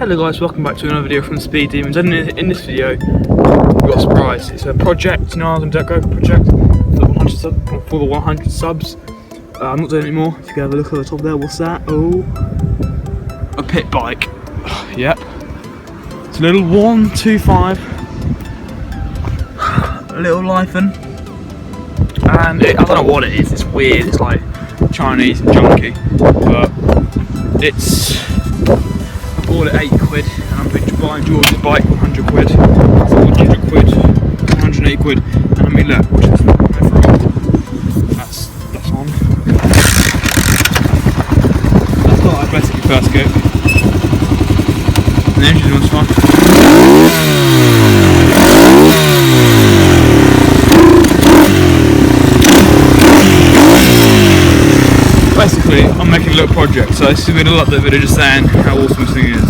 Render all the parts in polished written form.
Hello guys, welcome back to another video from Speed Demons, and in this video we've got a surprise. It's a project, you know, I'm going to go project for the 100 subs. I'm not doing it anymore. If you can have a look at the top there, what's that? Oh, a pit bike. Yep, it's a little 125, a little lifan, and I don't know what it is. It's weird. It's like Chinese and junky, but it's. I bought it £8 and I'm buying George's bike 100 quid. So 100 quid, 180 quid, and I mean look, watch this. That's on. That's not basically first go. And the engine was fine. Basically, I'm making a little project, so this is a little update video just saying how awesome this thing is.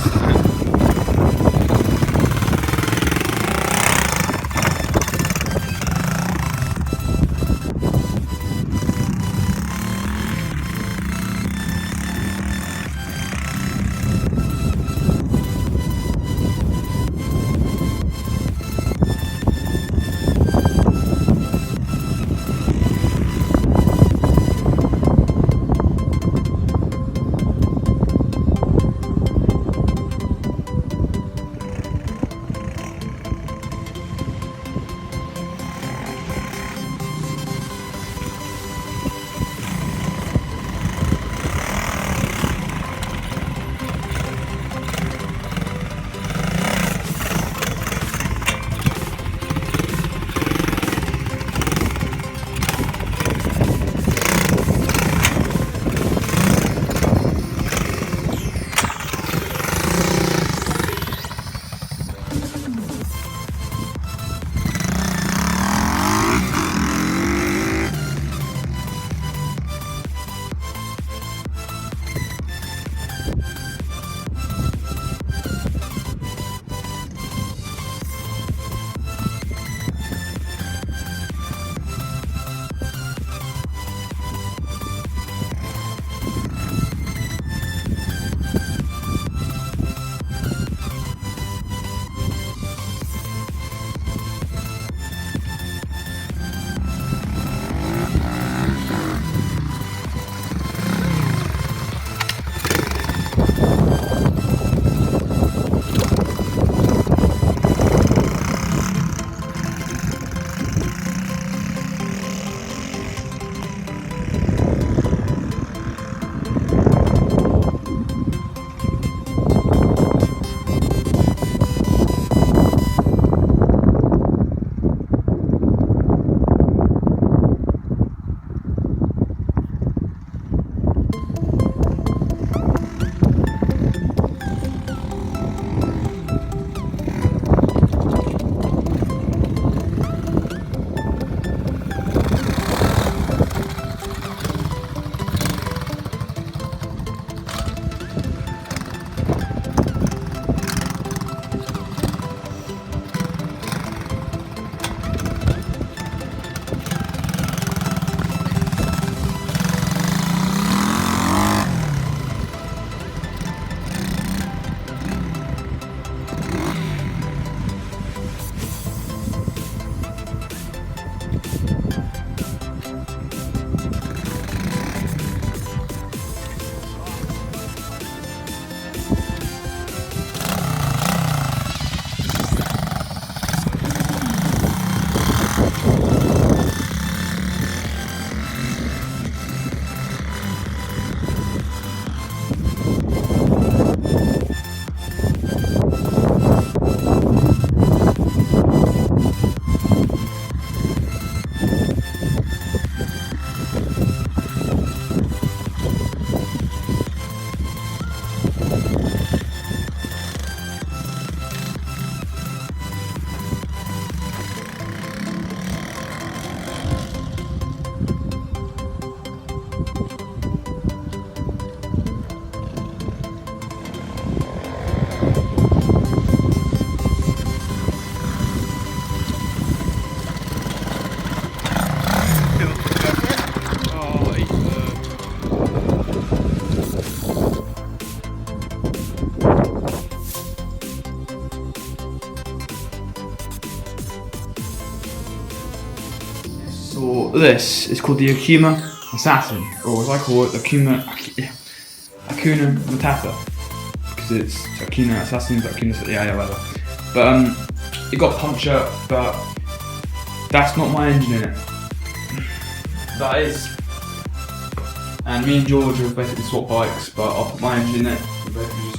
this is called the Akuma Assassin, or as I call it, Akuna Matata, because it's Akuna Assassin, but Akuna, yeah, whatever. But it got puncture, but that's not my engine in it. That is. And me and George have basically swapped bikes, but I'll put my engine in it. We basically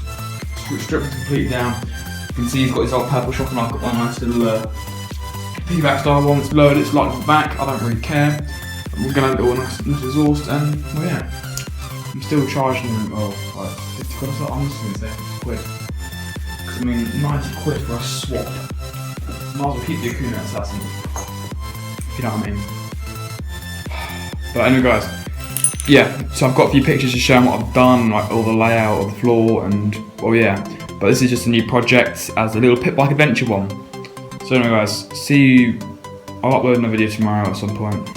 just strip it completely down. You can see he's got his old purple shock, and I've got my nice little piggyback style one that's lowered its light at the back. I don't really care. We're gonna have a little nice exhaust, and well, yeah. I'm still charging them. Oh, like 50 quid or so. I'm just gonna say 50 quid. Because I mean, 90 quid for a swap. Might as well keep the Akuna Assassin. If you know what I mean. But anyway, guys. Yeah, so I've got a few pictures to show what I've done, like all the layout of the floor, and well, yeah. But this is just a new project as a little pit bike adventure one. So anyway, guys, see you. I'll upload another video tomorrow at some point.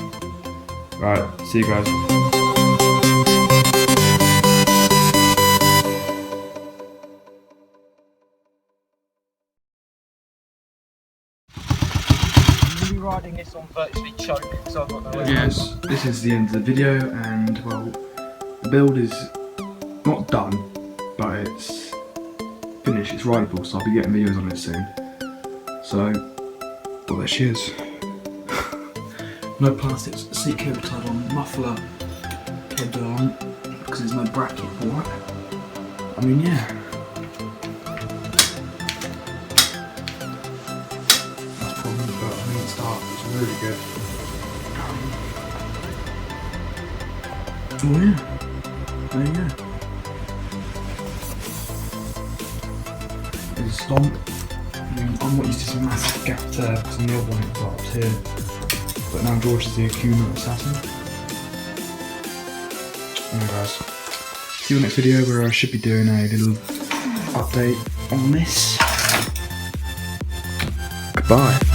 Right, see you guys. Riding this on virtually choke, so I've got no way. Yes, this is the end of the video, and well, the build is not done, but it's finished, it's rideable, so I'll be getting videos on it soon. So, well, there she is. No plastic seat cable tied on, muffler kept on, because there's no bracket for it. I mean, yeah. Really good. Oh yeah, there you go. There's a stomp. I mean, I'm not used to some massive gap there because on the other one it's up here. But now George is the Akuna Assassin. Anyway guys, see you in the next video where I should be doing a little update on this. Goodbye.